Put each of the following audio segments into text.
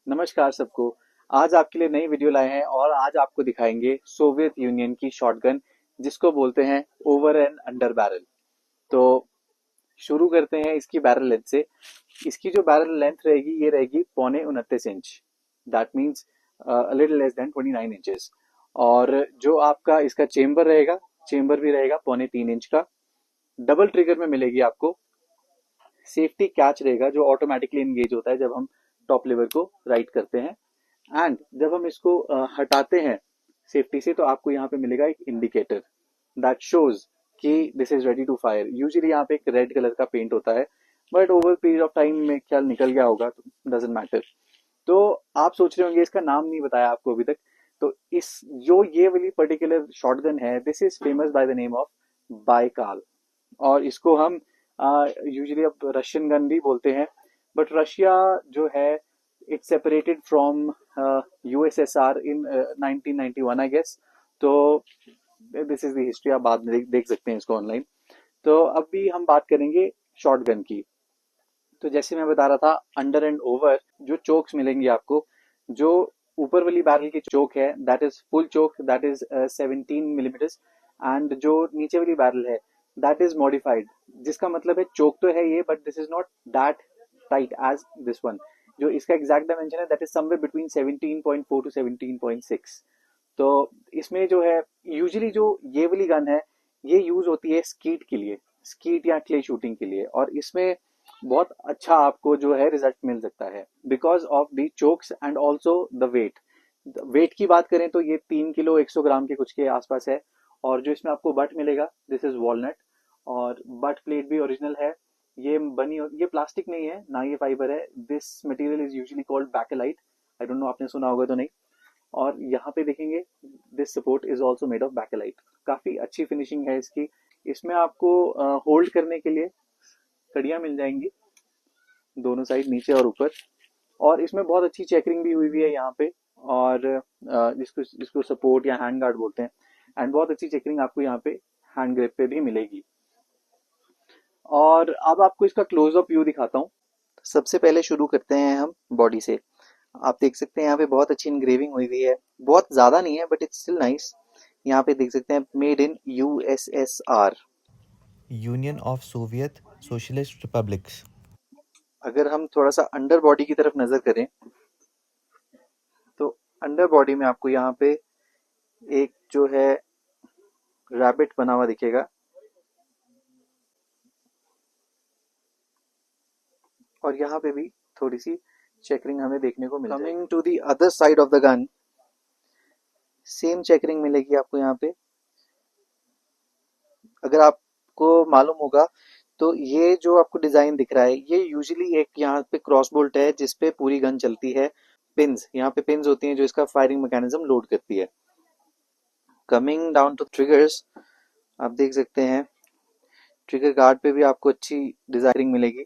नमस्कार सबको। आज आपके लिए नई वीडियो लाए हैं और आज आपको दिखाएंगे सोवियत यूनियन की शॉटगन जिसको बोलते हैं ओवर एंड अंडर बैरल। तो शुरू करते हैं इसकी बैरल लेंथ से। इसकी जो बैरल लेंथ रहेगी ये रहेगी 29.29 inch. That means little less than 29 inches. और जो आपका इसका चेम्बर रहेगा, चेम्बर भी रहेगा 2.25 इंच का। डबल ट्रिगर में मिलेगी आपको। सेफ्टी कैच रहेगा जो ऑटोमेटिकली एंगेज होता है जब हम टॉप लीवर को राइट करते हैं। एंड जब हम इसको हटाते हैं सेफ्टी से तो आपको यहाँ पे मिलेगा एक इंडिकेटर दैट शोज कि this is ready to fire. Usually यहाँ पे एक रेड कलर का पेंट होता है, but over period of time में क्या निकल गया होगा तो डजेंट मैटर। तो आप सोच रहे होंगे इसका नाम नहीं बताया आपको अभी तक। तो इस जो ये वाली पर्टिकुलर शॉटगन है, this is famous by the name of Baikal. और इसको हम यूजुअली अब रशियन गन भी बोलते हैं, बट रशिया जो है it separated from USSR in 1991 I guess. तो दिस इज द हिस्ट्री, आप बाद में देख सकते हैं इसको ऑनलाइन। तो अब भी हम बात करेंगे शॉटगन की। तो जैसे मैं बता रहा था, अंडर एंड ओवर जो चोक्स मिलेंगी आपको, जो ऊपर वाली बैरल की चोक है that is full choke, that is 17 millimetre. And जो नीचे वाली बैरल है दैट इज मॉडिफाइड, जिसका मतलब है चोक तो है ये but this is not that tight as this one. जो इसका एग्जैक्ट डायमेंशन है that is somewhere between 17.4 to 17.6। तो इसमें जो है यूजुअली जो ये वाली गन है ये यूज होती है स्कीट के लिए, स्कीट या क्ले शूटिंग के लिए। और इसमें बहुत अच्छा आपको जो है रिजल्ट मिल सकता है because of the chokes and also the weight. Weight की बात करें तो ये 3 किलो 100 ग्राम के कुछ के आसपास है। और जो इसमें आपको बट मिलेगा दिस इज वॉलनट। और बट प्लेट भी ओरिजिनल है। ये प्लास्टिक नहीं है ना, ये फाइबर है। This material is usually called Bakelite. I don't know आपने सुना होगा तो नहीं। और यहाँ पे देखेंगे this support is also made of Bakelite. काफी अच्छी फिनिशिंग है इसकी। इसमें आपको होल्ड करने के लिए कड़ियां मिल जाएंगी दोनों साइड, नीचे और ऊपर। और इसमें बहुत अच्छी चेकरिंग भी हुई हुई है यहाँ पे। और जिसको जिसको सपोर्ट या हैंड गार्ड बोलते हैं। एंड बहुत अच्छी चेकरिंग आपको यहाँ पे हैंड ग्रिप पे भी मिलेगी। और अब आपको इसका क्लोजअप व्यू दिखाता हूँ। सबसे पहले शुरू करते हैं हम बॉडी से। आप देख सकते हैं यहाँ पे बहुत अच्छी इंग्रेविंग हुई हुई है, बहुत ज्यादा नहीं है बट इट्स स्टिल नाइस। यहाँ पे देख सकते हैं made in USSR, union of Soviet socialist republics. अगर हम थोड़ा सा अंडर बॉडी की तरफ नजर करें तो अंडर बॉडी में आपको यहाँ पे एक जो है रैबिट बना हुआ दिखेगा। और यहाँ पे भी थोड़ी सी चेकरिंग हमें देखने को मिल जाएगी। Coming to the other side of the gun, same checkering मिलेगी आपको यहाँ पे। अगर आपको मालूम होगा तो ये जो आपको डिजाइन दिख रहा है ये यूजुअली एक यहाँ पे क्रॉस बोल्ट है जिसपे पूरी गन चलती है। पिंस, यहाँ पे पिंस होती हैं जो इसका फायरिंग मैकेनिज्म लोड करती है। कमिंग डाउन टू ट्रिगर्स, आप देख सकते हैं ट्रिगर गार्ड पे भी आपको अच्छी डिजाइनिंग मिलेगी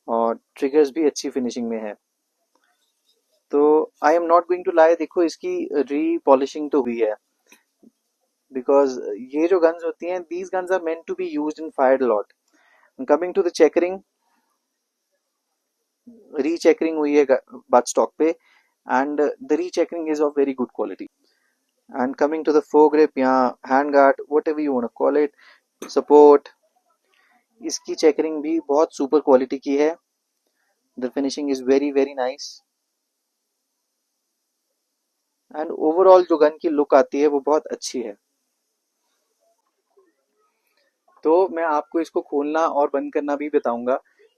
और ट्रिगर्स भी अच्छी फिनिशिंग में है। तो I am not going to lie, देखो इसकी री पॉलिशिंग तो हुई है बिकॉज ये जो गन्स होती हैं these guns are meant to be used in fire lot. Coming to the checkering, recheckering हुई है बट स्टॉक पे and the recheckering is of very good quality. And coming to the fore grip या hand guard whatever you want to call it, support, इसकी checkering भी बहुत super quality की है। The finishing is very very nice and overall जो gun की look आती है वो बहुत अच्छी है। तो मैं आपको इसको खोलना और बंद करना भी बताऊंगा।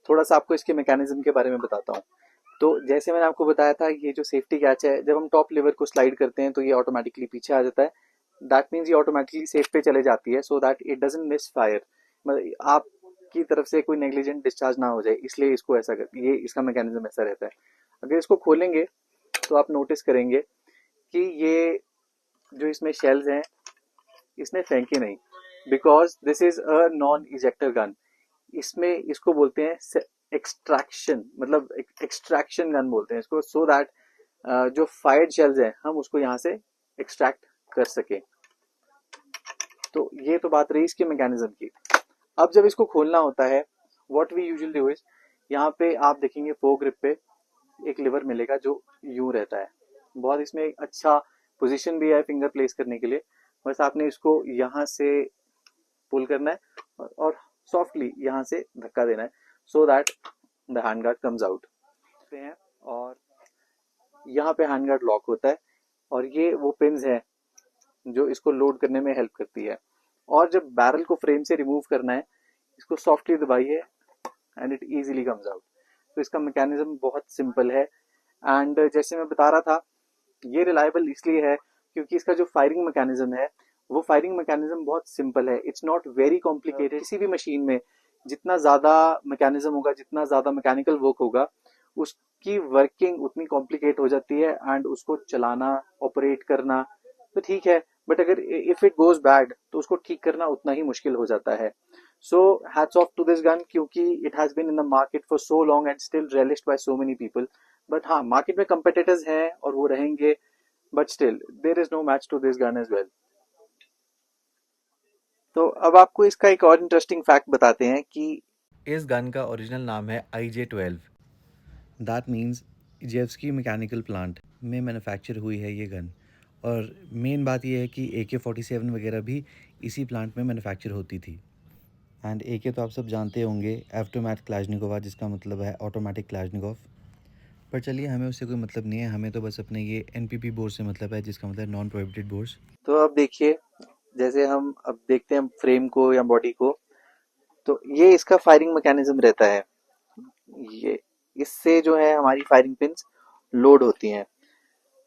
थोड़ा सा आपको इसके मैकेनिज्म के बारे में बताता हूँ। तो जैसे मैंने आपको बताया था ये जो सेफ्टी कैच है, जब हम टॉप लीवर को स्लाइड करते हैं तो ये ऑटोमेटिकली पीछे आ जाता है। दैट मीन्स ये ऑटोमेटिकली सेफ पे चले जाती है so that it doesn't miss fire. मतलब आपकी तरफ से कोई नेग्लिजेंट डिस्चार्ज ना हो जाए, इसलिए इसको ऐसा कर, ये इसका मैकेनिज्म ऐसा रहता है। अगर इसको खोलेंगे तो आप नोटिस करेंगे कि ये जो इसमें शेल्स हैं इसने फेंके नहीं, because this is a non ejector gun. इसमें इसको बोलते हैं एक्सट्रैक्शन, मतलब एक्सट्रैक्शन गन बोलते हैं इसको, सो दैट जो फायर्ड शेल्स हैं हम उसको यहाँ से एक्सट्रैक्ट कर सके। तो ये तो बात रही इसके मैकेनिज्म की। अब जब इसको खोलना होता है what we usually do is यहाँ पे आप देखेंगे फोर ग्रिप पे एक लिवर मिलेगा जो यूं रहता है। बहुत इसमें एक अच्छा पोजीशन भी है फिंगर प्लेस करने के लिए। बस आपने इसको यहाँ से पुल करना है और सॉफ्टली यहाँ से धक्का देना है so that the hand guard comes out हैं। और यहाँ पे हैंड गार्ड लॉक होता है और ये वो पिन्स है जो इसको लोड करने में हेल्प करती है। और जब बैरल को फ्रेम से रिमूव करना है, इसको सॉफ्टली दबाइए and it easily comes out. तो इसका मैकेनिज्म बहुत सिंपल है। एंड जैसे मैं बता रहा था, ये रिलायबल इसलिए है क्योंकि इसका जो फायरिंग मैकेनिज्म है वो फायरिंग मैकेनिज्म बहुत सिंपल है। It's not very complicated. किसी भी मशीन में जितना ज्यादा मैकेनिज्म होगा, जितना ज्यादा मैकेनिकल वर्क होगा, उसकी वर्किंग उतनी कॉम्प्लिकेट हो जाती है एंड उसको चलाना, ऑपरेट करना तो ठीक है, बट अगर इफ इट गोज बैड तो उसको ठीक करना उतना ही मुश्किल हो जाता है। So hats off to this gun क्योंकि it has been in the market for so long and still relished by so many people. But हाँ, मार्केट में कंपेटिटर्स हैं और वो रहेंगे, but still there is no match to this gun as well. तो अब आपको इसका एक और इंटरेस्टिंग फैक्ट बताते हैं कि इस गन का ओरिजिनल नाम है IG-12। That means Izhevsky mechanical plant में मैन्युफैक्चर हुई है ये गन। और मेन बात ये है कि AK-47 वगैरह भी इसी प्लांट में मैन्युफैक्चर होती थी। एंड AK तो आप सब जानते होंगे, एवटोमैट क्लाशनिकोवा, जिसका मतलब है ऑटोमेटिक क्लाशनिकोव। पर चलिए, हमें उससे कोई मतलब नहीं है, हमें तो बस अपने ये NPP बोर्ड से मतलब है, जिसका मतलब नॉन प्रोहिबिटेड बोर्ड्स। तो अब देखिए, जैसे हम अब देखते हैं फ्रेम को या बॉडी को, तो ये इसका फायरिंग मैकेनिज्म रहता है। ये इससे जो है हमारी फायरिंग पिन्स लोड होती हैं।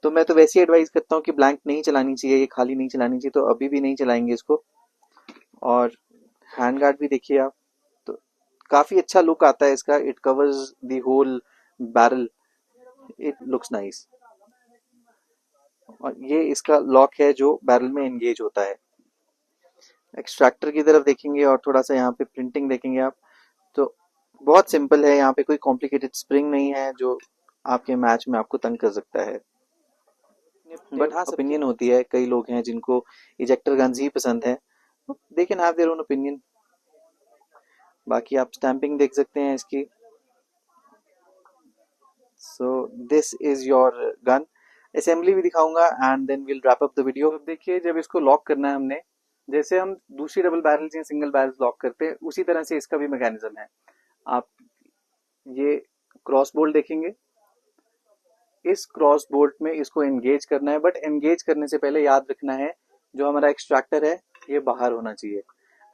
तो मैं तो वैसे ही एडवाइस करता हूँ कि ब्लैंक नहीं चलानी चाहिए, ये खाली नहीं चलानी चाहिए, तो अभी भी नहीं चलाएंगे इसको। और हैंड गार्ड भी देखिए आप, तो काफी अच्छा लुक आता है इसका। It covers the whole barrel, it looks nice. और ये इसका लॉक है जो बैरल में एंगेज होता है। एक्सट्रैक्टर की तरफ देखेंगे और थोड़ा सा यहाँ पे प्रिंटिंग देखेंगे आप, तो बहुत सिंपल है। यहाँ पे कोई कॉम्प्लिकेटेड स्प्रिंग नहीं है जो आपके मैच में आपको तंग कर सकता है। बट हाँ, ओपिनियन होती है, कई लोग हैं जिनको इजेक्टर गन्स ही पसंद है, they can have their own opinion. बाकी आप स्टैंपिंग देख सकते हैं इसकी। So this is your gun. Assembly भी दिखाऊंगा and then will wrap up the video. अब देखिए, जब इसको लॉक करना है हमने, जैसे हम दूसरी डबल बैरल्स या सिंगल बैरल्स लॉक करते हैं, उसी तरह से इसका भी मैकेनिज्म है। आप ये क्रॉस बोल्ट देखेंगे, इस क्रॉस बोल्ट में इसको एंगेज करना है, बट एंगेज करने से पहले याद रखना है जो हमारा एक्सट्रैक्टर है ये बाहर होना चाहिए।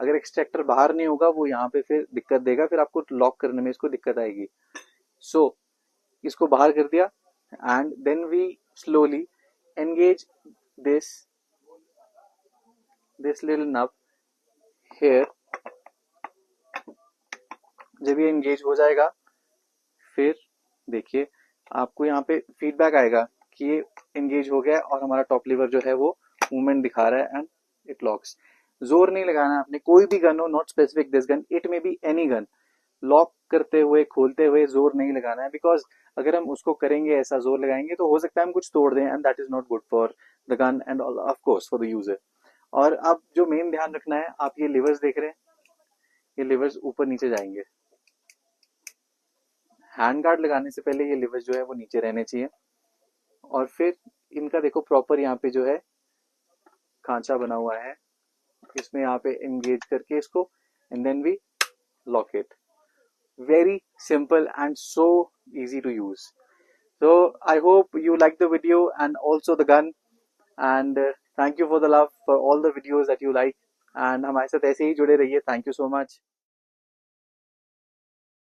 अगर एक्सट्रैक्टर बाहर नहीं होगा, वो यहाँ पे फिर दिक्कत देगा, फिर आपको लॉक करने में इसको दिक्कत आएगी। सो इसको बाहर कर दिया and then we slowly engage this this little nub here. जब ये एंगेज हो जाएगा, फिर देखिए आपको यहाँ पे फीडबैक आएगा कि ये एंगेज हो गया और हमारा टॉप लीवर जो है वो मूवमेंट दिखा रहा है एंड इट लॉक्स। जोर नहीं लगाना है आपने, कोई भी गन हो, not specific this gun, it may be any gun. Lock करते हुए, खोलते हुए जोर नहीं लगाना है, बिकॉज अगर हम उसको करेंगे, ऐसा जोर लगाएंगे तो हो सकता है हम कुछ तोड़ दें and that is not good for the gun end of course for the user. और अब जो मेन ध्यान रखना है, आप ये लिवर्स देख रहे हैं, ये लिवर्स ऊपर नीचे जाएंगे। हैंड गार्ड लगाने से पहले ये लिवर्स जो है वो नीचे रहने चाहिए। और फिर इनका देखो प्रॉपर यहाँ पे जो है खांचा बना हुआ है, इसमें यहाँ पे एंगेज करके इसको and then we lock it. Very simple and so easy to use. So I hope you like the video and also the gun, and thank you for the love for all the videos that you like, and हमारे साथ ऐसे ही जुड़े रहिए। Thank you so much.